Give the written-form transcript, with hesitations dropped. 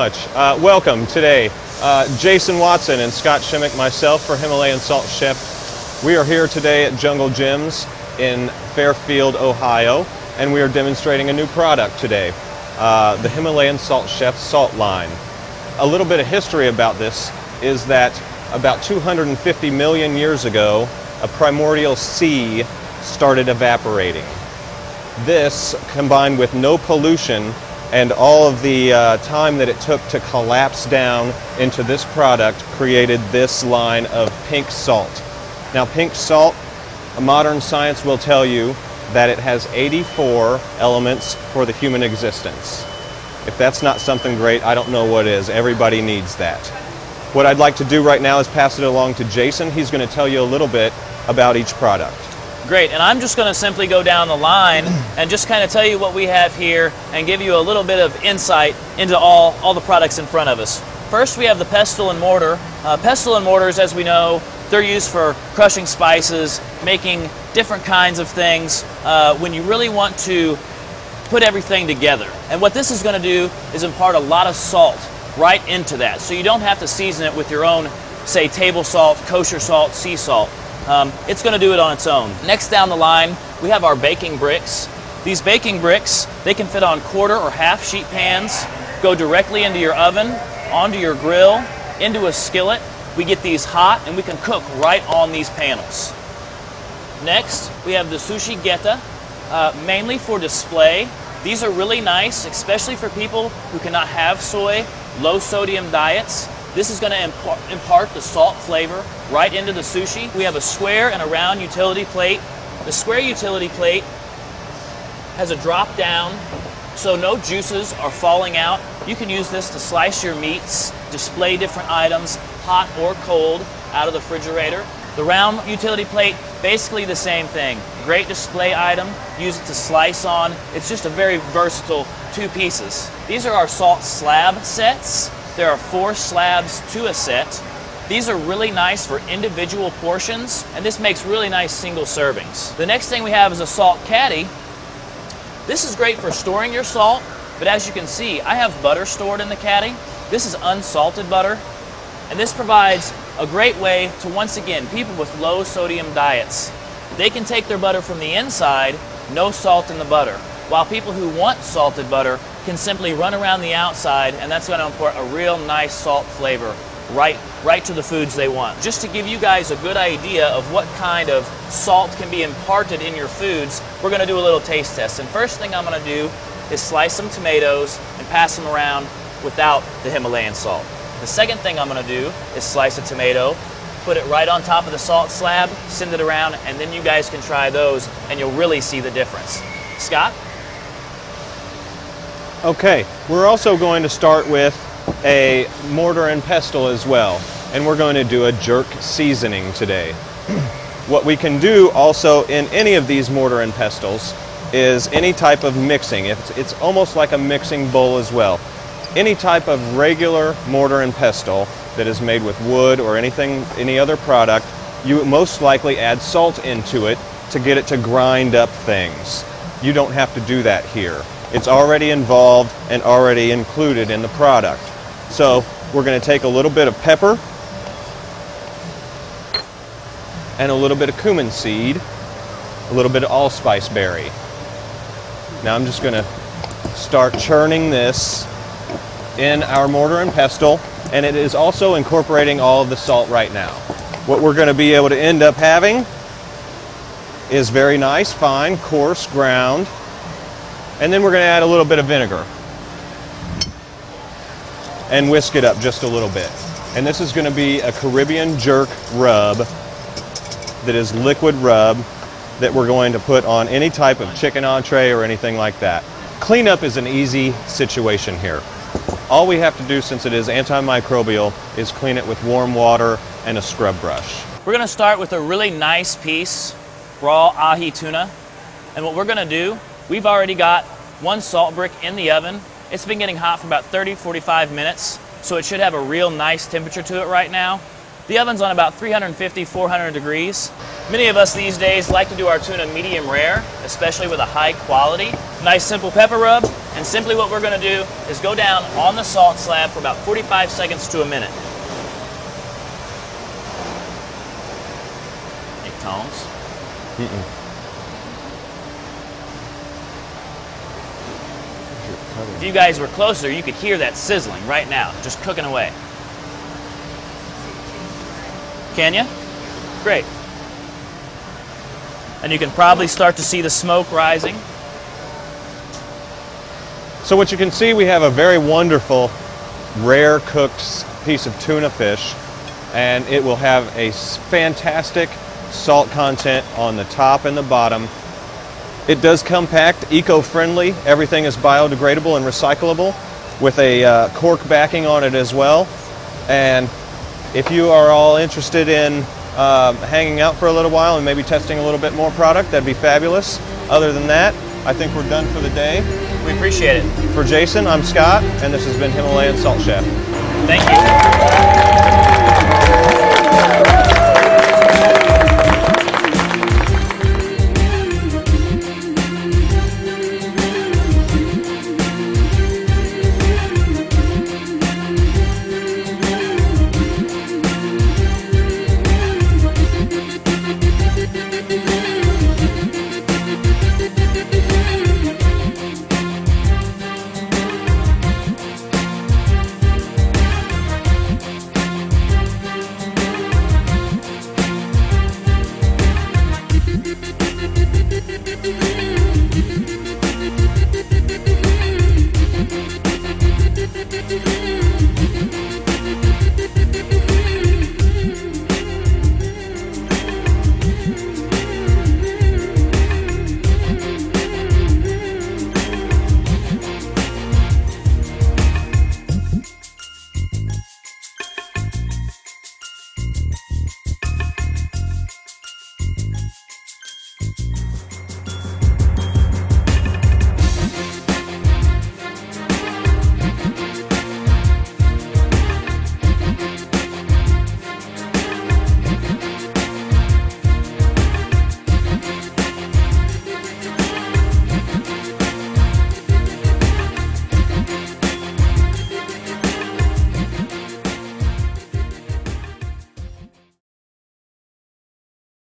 much. Welcome today. Jason Watson and Scott Shimmick, myself for Himalayan Salt Chef. We are here today at Jungle Gyms in Fairfield, Ohio, and we are demonstrating a new product today, the Himalayan Salt Chef Salt Line. A little bit of history about this is that about 250 million years ago, a primordial sea started evaporating. This, combined with no pollution and all of the time that it took to collapse down into this product, created this line of pink salt. Now, pink salt, modern science will tell you that it has 84 elements for the human existence. If that's not something great, I don't know what is. Everybody needs that. What I'd like to do right now is pass it along to Jason. He's going to tell you a little bit about each product. Great, and I'm just going to simply go down the line and just kind of tell you what we have here and give you a little bit of insight into all the products in front of us. First, we have the pestle and mortar. Pestle and mortars, as we know, they're used for crushing spices, making different kinds of things when you really want to put everything together. And what this is going to do is impart a lot of salt right into that, so you don't have to season it with your own, say, table salt, kosher salt, sea salt. It's going to do it on its own. Next down the line, we have our baking bricks. These baking bricks, they can fit on quarter or half sheet pans, go directly into your oven, onto your grill, into a skillet. We get these hot and we can cook right on these panels. Next, we have the sushi geta, mainly for display. These are really nice, especially for people who cannot have soy, low sodium diets. This is going to impart the salt flavor right into the sushi. We have a square and a round utility plate. The square utility plate has a drop down, so no juices are falling out. You can use this to slice your meats, display different items, hot or cold, out of the refrigerator. The round utility plate, basically the same thing. Great display item, use it to slice on. It's just a very versatile two pieces. These are our salt slab sets. There are 4 slabs to a set. These are really nice for individual portions, and this makes really nice single servings. The next thing we have is a salt caddy. This is great for storing your salt, but as you can see, I have butter stored in the caddy. This is unsalted butter, and this provides a great way to, once again, people with low sodium diets. They can take their butter from the inside, no salt in the butter, while people who want salted butter can simply run around the outside, and that's going to impart a real nice salt flavor right to the foods they want. Just to give you guys a good idea of what kind of salt can be imparted in your foods, we're going to do a little taste test. And first thing I'm going to do is slice some tomatoes and pass them around without the Himalayan salt. The second thing I'm going to do is slice a tomato, put it right on top of the salt slab, send it around, and then you guys can try those and you'll really see the difference. Scott? Okay, we're also going to start with a mortar and pestle as well, and we're going to do a jerk seasoning today. What we can do also in any of these mortar and pestles is any type of mixing. It's almost like a mixing bowl as well. Any type of regular mortar and pestle that is made with wood or any other product, you most likely add salt into it to get it to grind up things. You don't have to do that here. It's already involved and already included in the product. So we're going to take a little bit of pepper and a little bit of cumin seed, a little bit of allspice berry. Now I'm just going to start churning this in our mortar and pestle, and it is also incorporating all of the salt right now. What we're going to be able to end up having is very nice, fine, coarse ground. And then we're going to add a little bit of vinegar and whisk it up just a little bit. And this is going to be a Caribbean jerk rub that is liquid rub that we're going to put on any type of chicken entree or anything like that. Cleanup is an easy situation here. All we have to do, since it is antimicrobial, is clean it with warm water and a scrub brush. We're going to start with a really nice piece, raw ahi tuna. And what we're going to do, we've already got 1 salt brick in the oven. It's been getting hot for about 30-45 minutes, so it should have a real nice temperature to it right now. The oven's on about 350-400 degrees. Many of us these days like to do our tuna medium rare, especially with a high quality. Nice simple pepper rub, And simply what we're going to do is go down on the salt slab for about 45 seconds to a minute. Hey, Tones. If you guys were closer, you could hear that sizzling right now, just cooking away. Can you? Great. And you can probably start to see the smoke rising. So what you can see, we have a very wonderful, rare cooked piece of tuna fish, and it will have a fantastic salt content on the top and the bottom. It does come packed, eco-friendly. Everything is biodegradable and recyclable with a cork backing on it as well. And if you are all interested in hanging out for a little while and maybe testing a little bit more product, that'd be fabulous. Other than that, I think we're done for the day. We appreciate it. For Jason, I'm Scott, and this has been Himalayan Salt Chef. Thank you.